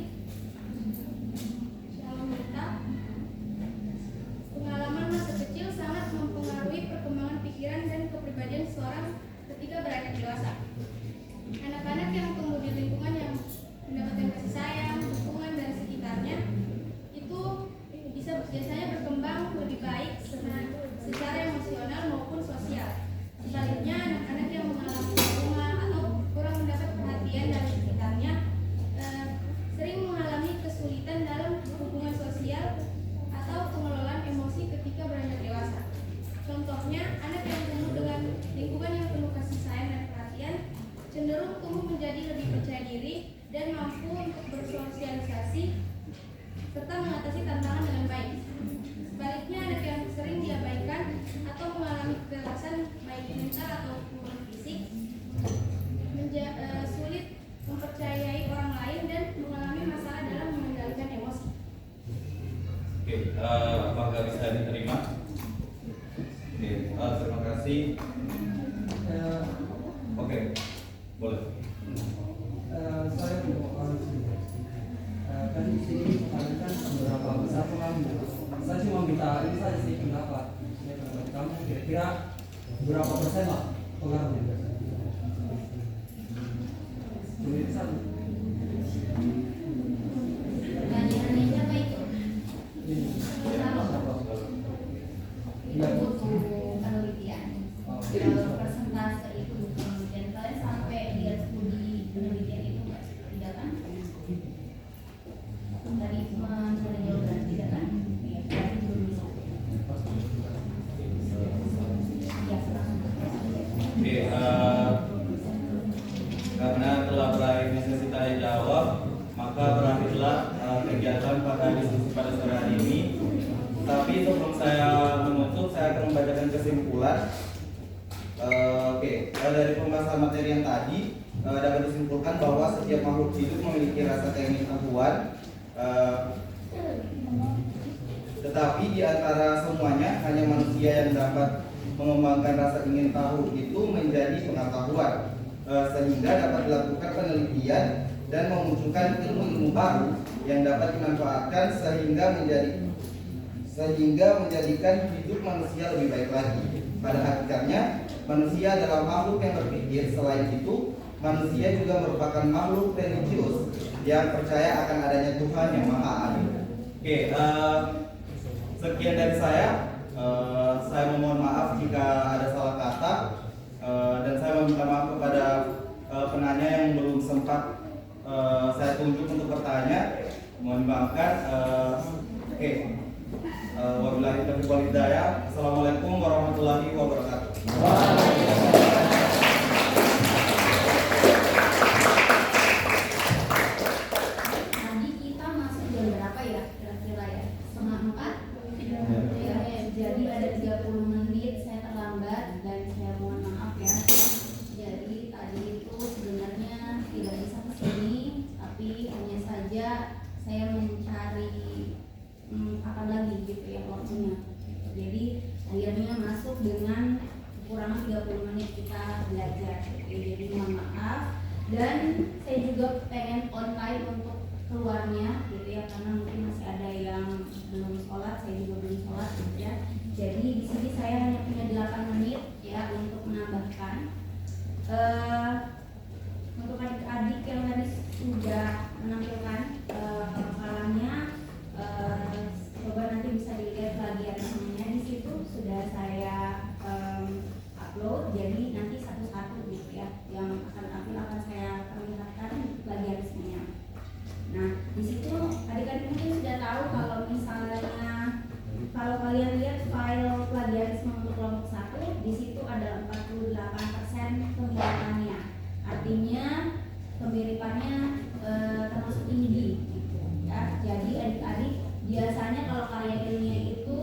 Shalom Mita. Pengalaman masa kecil sangat mempengaruhi perkembangan pikiran dan kepribadian seseorang ketika beranjak dewasa. Anak-anak yang tumbuh di lingkungan yang mendapatkan kasih sayang, dukungan dari sekitarnya itu bisa biasanya berkembang lebih baik secara emosional maupun sosial. Sebaliknya, anak-anak yang mengalami trauma atau kurang mendapat perhatian dari sekitarnya sering mengalami kesulitan dalam hubungan sosial atau pengelolaan emosi ketika beranjak dewasa. Contohnya, anak yang tumbuh dengan lingkungan yang penuh kasih sayang dan perhatian cenderung tumbuh menjadi lebih percaya diri dan mampu untuk bersosialisasi serta mengatasi tantangan dengan baik. Sebaliknya, anak yang sering diabaikan atau mengalami kekerasan baik mental ataupun fisik sulit mempercayai orang lain dan mengalami masalah dalam mengendalikan emosi. Oke, apakah bisa diterima? Oke, terima kasih. Oke, boleh. Saya mau kan di sini kan beberapa besar pengaruh. Saya cuma minta ini saja sih pendapat. Kamu kira-kira berapa persen lah pengaruhnya? Menit satu. Pertanyaannya siapa itu? Itu butuh penelitian. Kalau persentase itu butuh penelitian, kalian sampai lihat studi penelitian itu nggak? Tidak kan? Tadi mencari jawaban tidak kan? Iya, berarti belum bisa. Ya, Oke, karena telah berakhirnya sesi tanya jawab, maka berakhirlah kegiatan pada diskusi pada sore hari ini. Tapi sebelum saya menutup, saya akan membacakan kesimpulan. Oke, dari pembahasan materi yang tadi dapat disimpulkan bahwa setiap makhluk hidup memiliki rasa keingintahuan. Tetapi di antara semuanya hanya manusia yang dapat mengembangkan rasa ingin tahu itu menjadi pengetahuan, sehingga dapat dilakukan penelitian dan memunculkan ilmu-ilmu baru yang dapat dimanfaatkan sehingga menjadikan hidup manusia lebih baik lagi. Pada hakikatnya manusia adalah makhluk yang berpikir. Selain itu, manusia juga merupakan makhluk religius yang percaya akan adanya Tuhan yang Maha Adil. Oke, sekian dari saya. Saya memohon maaf jika ada salah kata, dan saya meminta maaf kepada penanya yang belum sempat saya tunjuk untuk bertanya. Mohon dimaafkan. Oke, wabillahi taufiq wal hidayah. Assalamualaikum warahmatullahi wabarakatuh. Tadi kita masuk jam berapa ya? Kira-kira ya? 3:30? Ya, jadi ada 30 menit saya terlambat dan saya mohon maaf ya. Jadi tadi itu sebenarnya tidak bisa kesini, tapi hanya saja saya mencari kapan lagi gitu ya waktunya. Jadi akhirnya masuk dengan kekurangan 30 menit kita belajar. Oke, jadi mohon maaf. Dan saya juga pengen online untuk keluarnya gitu ya, karena mungkin masih ada yang belum sholat, saya juga belum sholat gitu ya. Jadi di sini saya hanya punya 8 menit ya untuk menambahkan. Untuk adik-adik yang tadi sudah menampilkan hafalannya, coba nanti bisa dilihat plagiarismenya di situ sudah saya upload. Jadi nanti satu-satu gitu ya, yang akan tampil akan saya perlihatkan plagiarismenya. Nah, di situ ada adik-adik mungkin sudah tahu kalau misalnya kalau kalian lihat file plagiarisme untuk kelompok 1, di situ ada 48% kemiripannya. Artinya kemiripannya termasuk tinggi gitu, ya. Jadi adik-adik biasanya kalau karya ilmiah itu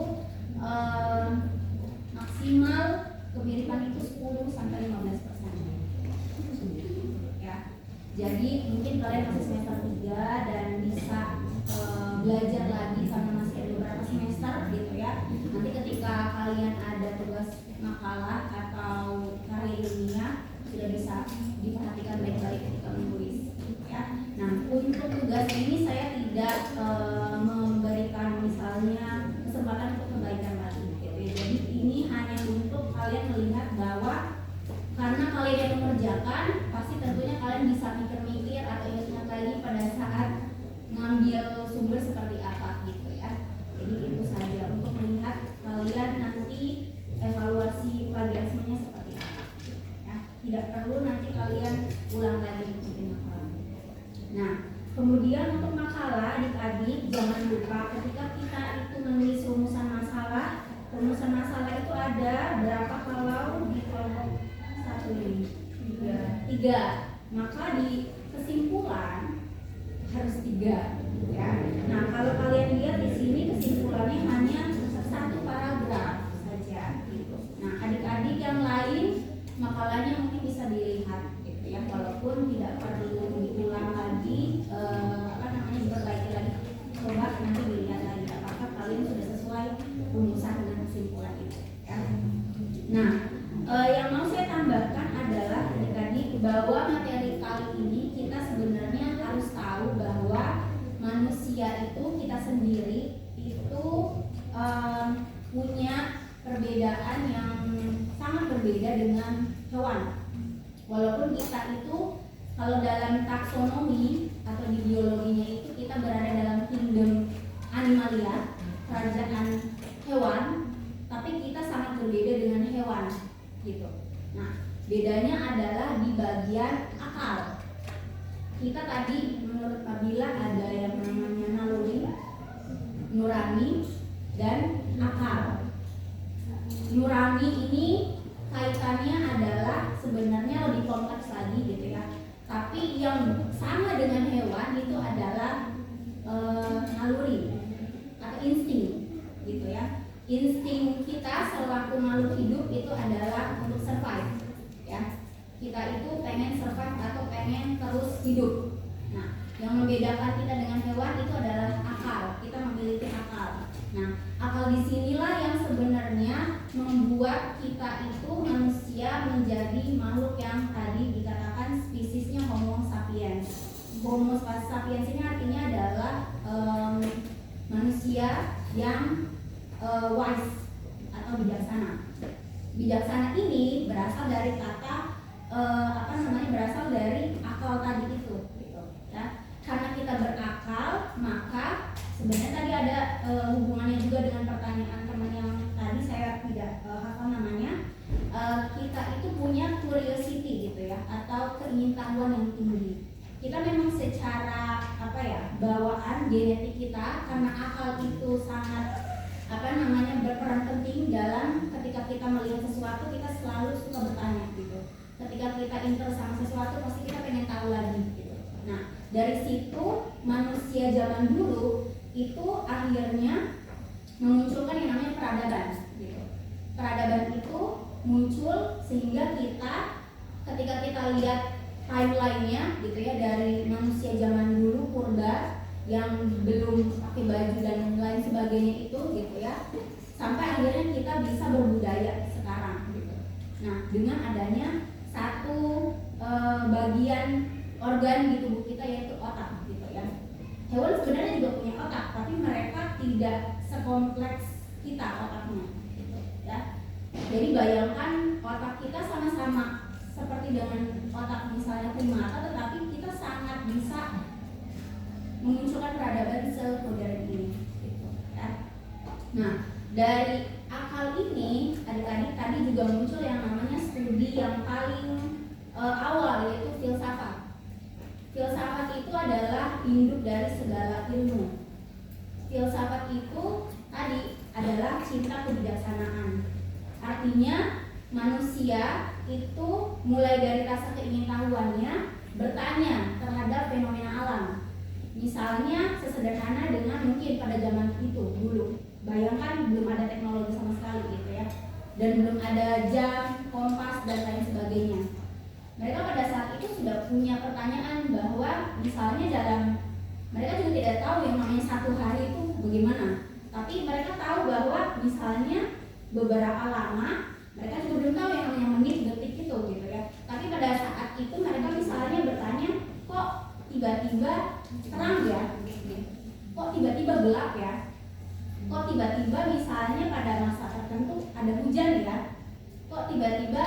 maksimal kemiripan itu 10-15%. Ya. Jadi mungkin kalian masih semester 3 dan bisa belajar lagi karena masih ada beberapa semester gitu ya. Nanti ketika kalian ada tugas makalah atau karya ilmiah sudah bisa diperhatikan baik-baik ketika menulis ya. Nah, untuk tugas ini saya tidak memberikan misalnya kesempatan untuk kebaikan lagi gitu ya. Jadi ini hanya untuk kalian melihat bahwa karena kalian yang mengerjakan, pasti tentunya kalian bisa mikir-mikir atau ingat lagi pada saat ngambil sumber seperti apa gitu ya. Jadi itu saja untuk melihat kalian nanti evaluasi plagiarismenya seperti apa ya. Tidak perlu nanti kalian ulang lagi untuk bikin makalah. Nah, kemudian untuk makalah adik-adik jangan lupa ketika kita itu menulis rumusan masalah itu ada berapa kalau di kelompok 1 ini? 3. Maka di kesimpulan harus 3 ya. Nah, kalau kalian lihat di sini kesimpulannya hanya 1 paragraf saja gitu. Nah, adik-adik yang lain makalahnya mungkin bisa dilihat gitu ya, walaupun tidak perlu diulang lagi diperbaiki lagi. Coba nanti dilihat lagi apakah kalian sudah sesuai rumusan dengan kesimpulan itu ya. Nah, yang mau saya tambahkan adalah adik-adik bahwa materi kali ini kita sebenarnya harus tahu bahwa manusia itu kita sendiri itu punya perbedaan yang sangat berbeda dengan hewan. Walaupun kita itu kalau dalam taksonomi atau di biologinya itu kita berada dalam kingdom animalia, kerajaan hewan, tapi kita sangat berbeda dengan hewan gitu. Nah, bedanya adalah di bagian akal. Kita tadi menurut Nabila ada yang namanya naluri, nurani, dan akal. Nurani ini kaitannya adalah sebenarnya lebih kompleks lagi gitu ya. Tapi yang sama dengan hewan itu adalah naluri atau insting gitu ya. Insting kita selaku makhluk hidup itu adalah untuk survive ya. Kita itu pengen survive atau pengen terus hidup. Nah, yang membedakan kita dengan hewan itu adalah akal. Kita memiliki akal. Nah, akal disinilah yang sebenarnya membuat kita itu manusia menjadi makhluk yang tadi dikatakan spesiesnya Homo sapiens. Homo sapiens ini artinya adalah manusia yang wise atau bijaksana. Bijaksana ini berasal dari kata berasal dari akal tadi itu gitu ya. Karena kita berakal, maka sebenarnya tadi ada hubungannya juga dengan pertanyaan teman yang tadi saya tidak hafal namanya. Kita itu punya curiosity gitu ya, atau keingintahuan yang tinggi. Kita memang secara bawaan genetik kita, karena akal itu sangat berperan penting dalam ketika kita melihat sesuatu, kita selalu suka bertanya gitu. Ketika kita interest sama sesuatu, pasti kita pengen tahu lagi gitu. Nah, dari situ manusia zaman dulu itu akhirnya memunculkan yang namanya peradaban gitu. Peradaban itu muncul sehingga kita ketika kita lihat timeline-nya gitu ya, dari manusia zaman dulu purba yang belum pakai baju dan lain sebagainya itu gitu ya, sampai akhirnya kita bisa berbudaya sekarang gitu. Nah, dengan adanya satu bagian organ di tubuh kita yaitu otak gitu ya. Hewan sebenarnya juga punya otak, tapi mereka tidak sekompleks kita otaknya gitu ya. Jadi bayangkan otak kita sama-sama seperti dengan otak misalnya primata, tetapi kita sangat bisa memunculkan peradaban semodern ini gitu ya. Nah, dari akal ini adik-adik tadi juga muncul yang namanya studi yang paling awal, yaitu filsafat. Filsafat itu adalah induk dari segala ilmu kebijaksanaan. Artinya manusia itu mulai dari rasa keingintahuannya bertanya terhadap fenomena alam. Misalnya sesederhana dengan mungkin pada zaman itu dulu, bayangkan belum ada teknologi sama sekali gitu ya, dan belum ada jam, kompas dan lain sebagainya. Mereka pada saat itu sudah punya pertanyaan bahwa misalnya dalam, mereka juga tidak tahu yang namanya satu hari itu bagaimana, tapi mereka tahu bahwa misalnya beberapa lama, mereka juga belum tahu yang namanya menit, detik itu gitu ya. Tapi pada saat itu mereka misalnya bertanya, kok tiba-tiba terang ya, kok tiba-tiba gelap ya, kok tiba-tiba misalnya pada masa tertentu ada hujan ya, kok tiba-tiba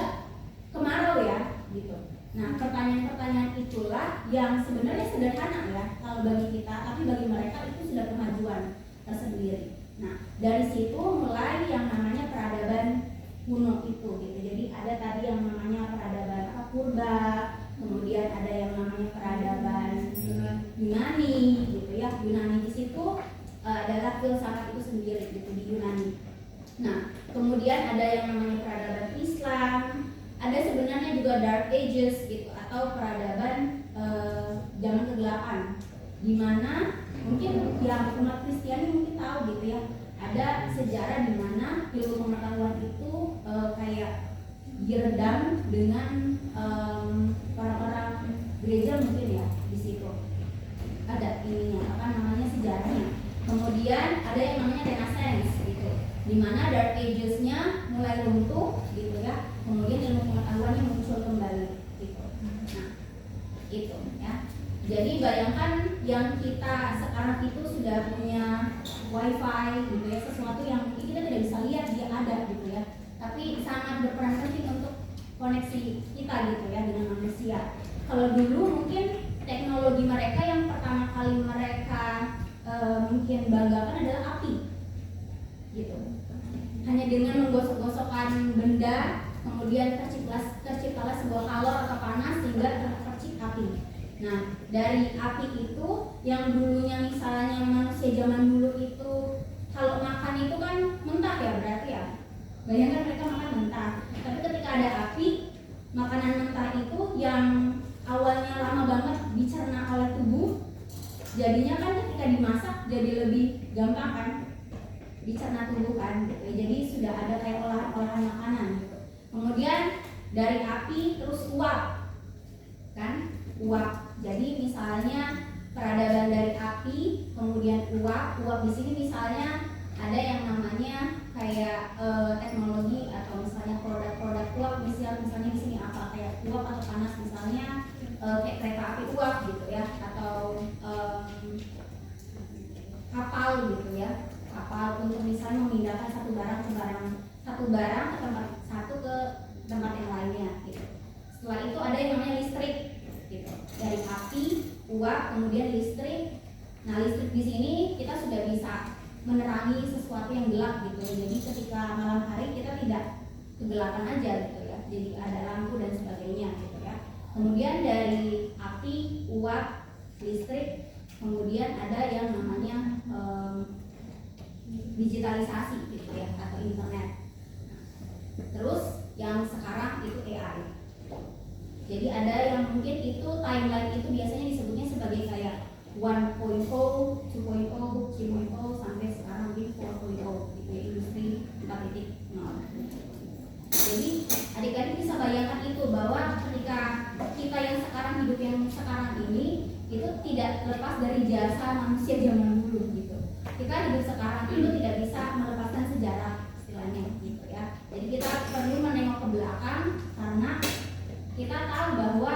kemarau ya gitu. Nah, pertanyaan-pertanyaan itulah yang sebenarnya sederhana ya kalau bagi kita, tapi bagi mereka itu sudah kemajuan tersendiri. Nah, dari situ mulai yang namanya peradaban kuno itu gitu. Jadi ada tadi yang namanya peradaban purba, kemudian ada yang namanya peradaban Yunani gitu ya. Yunani di situ adalah filsafat itu sendiri gitu di Yunani. Nah, kemudian ada yang namanya peradaban Islam, ada sebenarnya juga Dark Ages gitu atau peradaban zaman kegelapan, di mana mungkin yang umat Kristiani mungkin tahu gitu ya, ada sejarah di mana ilmu pengetahuan itu kayak diredam dengan orang-orang gereja mungkin ya, di situ ada ininya apa namanya sejarahnya. Kemudian ada yang namanya Renaissance gitu, di mana Dark Ages-nya mulai runtuh gitu ya, kemudian ilmu pengetahuannya muncul kembali gitu. Nah itu ya, jadi bayangkan yang kita sekarang itu sudah punya wifi gitu ya, sesuatu yang mungkin kita tidak bisa lihat dia ada gitu ya, tapi sangat berperan penting untuk koneksi kita gitu ya dengan manusia. Kalau dulu mungkin teknologi mereka yang pertama kali mereka mungkin banggakan adalah api gitu. Hanya dengan menggosok-gosokkan benda, kemudian terciptalah sebuah kalor atau panas sehingga terpercik api. Nah, dari api itu yang dulunya misalnya manusia zaman dulu itu kalau makan itu kan mentah ya berarti ya. Bayangkan mereka makan mentah. Tapi ketika ada api, makanan mentah itu yang awalnya lama banget dicerna oleh tubuh, jadinya kan ketika dimasak jadi lebih gampang kan dicerna tubuh kan gitu. Jadi sudah ada kayak olahan makanan gitu. Kemudian dari api terus uap kan, uap. Jadi misalnya peradaban dari api, kemudian uap di sini misalnya ada yang namanya kayak teknologi atau misalnya produk-produk uap, misalnya di sini apa kayak uap atau panas misalnya kayak kereta api uap gitu ya, atau kapal gitu ya, kapal untuk misalnya memindahkan satu barang ke tempat satu ke tempat yang lainnya gitu. Setelah itu ada yang namanya listrik gitu, dari api, uap, kemudian listrik. Nah, listrik di sini kita sudah bisa menerangi sesuatu yang gelap gitu. Jadi ketika malam hari kita tidak kegelapan aja gitu ya. Jadi ada lampu dan sebagainya gitu ya. Kemudian dari api, uap, listrik, kemudian ada yang namanya digitalisasi gitu ya, atau internet. Terus yang sekarang itu AI. Jadi ada yang mungkin itu timeline itu biasanya disebutnya sebagai kayak 1.0, 2.0, 3.0 sampai sekarang di 4.0 gitu ya, industri 4.0. Jadi adik-adik bisa bayangkan itu bahwa ketika kita yang sekarang hidup yang sekarang ini itu tidak lepas dari jasa manusia zaman dulu gitu. Kita hidup sekarang itu tidak bisa melepaskan sejarah istilahnya gitu ya. Jadi kita perlu menengok ke belakang karena kita tahu bahwa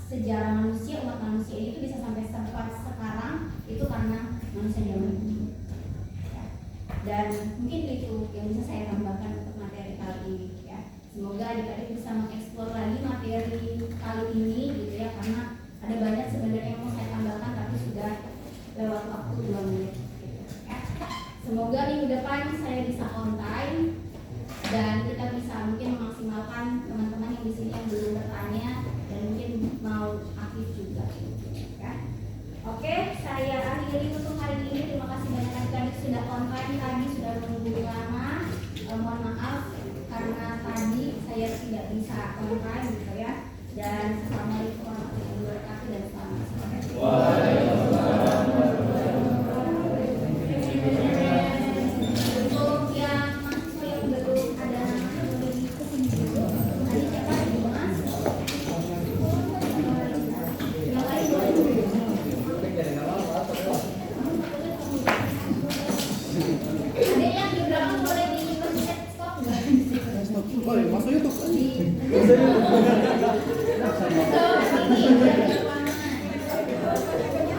sejarah manusia, umat manusia itu bisa sampai sekarang itu karena manusia zaman dulu. Ya. Dan mungkin itu yang bisa saya tambahkan untuk materi kali ini ya. Semoga adik-adik bisa mengeksplor lagi materi kali ini gitu ya, karena ada banyak sebenarnya yang mau saya tambahkan tapi sudah lewat waktu 2 menit gitu, ya. Semoga minggu depan saya bisa on time dan kita bisa mungkin memaksimalkan teman-teman yang di sini yang belum bertanya dan mungkin mau aktif juga ya. Oke, saya akhiri untuk hari ini. Terima kasih banyak adik-adik sudah on time tadi, sudah menunggu lama. tidak bisa online gitu ya. Dan assalamualaikum warahmatullahi wabarakatuh dan selamat sore. Untuk yang mahasiswa yang belum ada namanya boleh kesini dulu. Tadi siapa Dimas? Yang lain boleh. Ada yang di belakang boleh di pencet stop nggak? Oh, masuk YouTube. Di. Ini